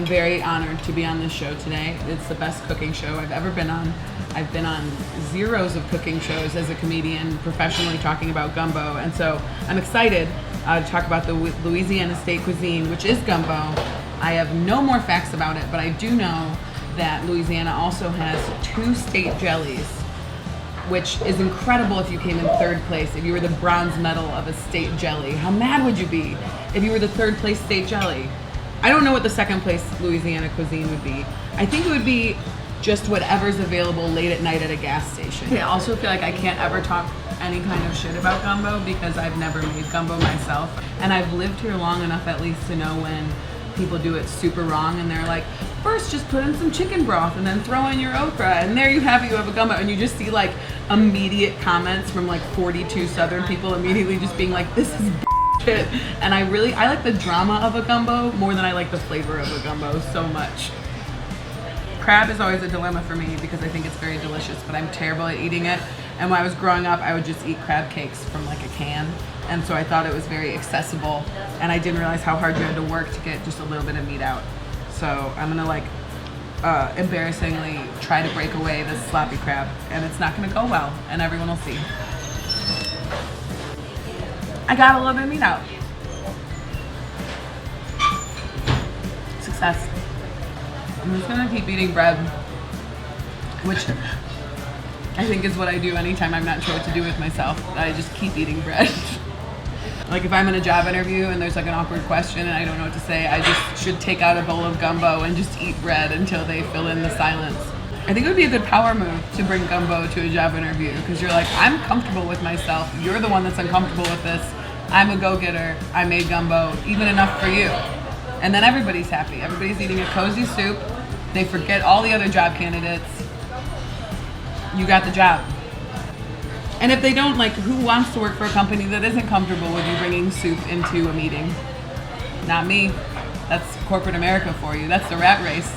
I'm very honored to be on this show today. It's the best cooking show I've ever been on. I've been on zeros of cooking shows as a comedian, professionally talking about gumbo, and so I'm excited to talk about the Louisiana state cuisine, which is gumbo. I have no more facts about it, but I do know that Louisiana also has 2 state jellies, which is incredible if you came in 3rd place, if you were the bronze medal of a state jelly. How mad would you be if you were the 3rd place state jelly? I don't know what the 2nd place Louisiana cuisine would be. I think it would be just whatever's available late at night at a gas station. I also feel like I can't ever talk any kind of shit about gumbo because I've never made gumbo myself. And I've lived here long enough at least to know when people do it super wrong and they're like, first just put in some chicken broth and then throw in your okra and there you have a gumbo. And you just see like immediate comments from like 42 Southern people immediately just being like, this is bullshit. And I like the drama of a gumbo more than I like the flavor of a gumbo so much. Crab is always a dilemma for me because I think it's very delicious, but I'm terrible at eating it. And when I was growing up, I would just eat crab cakes from like a can. And so I thought it was very accessible, and I didn't realize how hard you had to work to get just a little bit of meat out. So I'm gonna like embarrassingly try to break away this sloppy crab, and it's not gonna go well, and everyone will see. I got a little bit of meat out. Success. I'm just gonna keep eating bread, which I think is what I do anytime I'm not sure what to do with myself. I just keep eating bread. Like if I'm in a job interview and there's like an awkward question and I don't know what to say, I just should take out a bowl of gumbo and just eat bread until they fill in the silence. I think it would be a good power move to bring gumbo to a job interview because you're like, I'm comfortable with myself. You're the one that's uncomfortable with this. I'm a go-getter. I made gumbo, even enough for you. And then everybody's happy. Everybody's eating a cozy soup. They forget all the other job candidates. You got the job. And if they don't, like, who wants to work for a company that isn't comfortable with you bringing soup into a meeting? Not me. That's corporate America for you. That's the rat race.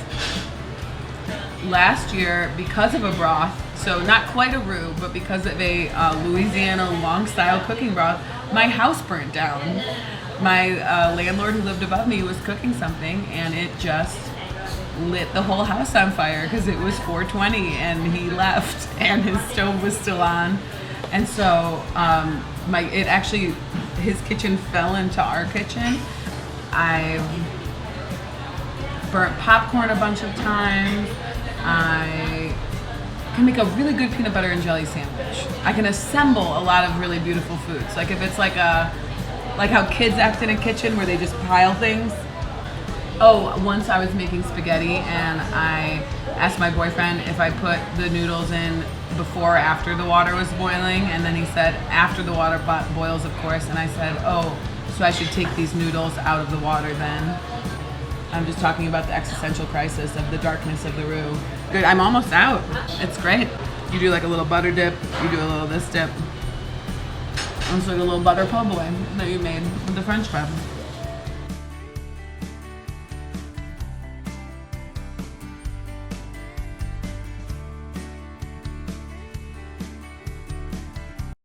Last year, because of a broth, so not quite a roux, but because of a Louisiana long style cooking broth, my house burnt down. My landlord who lived above me was cooking something and it just lit the whole house on fire because it was 4:20 and he left and his stove was still on. And so his kitchen fell into our kitchen. I've burnt popcorn a bunch of times. I can make a really good peanut butter and jelly sandwich. I can assemble a lot of really beautiful foods. Like if it's like how kids act in a kitchen where they just pile things. Oh, once I was making spaghetti and I asked my boyfriend if I put the noodles in before or after the water was boiling, and then he said after the water boils, of course, and I said, oh, so I should take these noodles out of the water then. I'm just talking about the existential crisis of the darkness of the roux. Good, I'm almost out. It's great. You do like a little butter dip, you do a little this dip. It's like a little butter po' boy that you made with the French bread.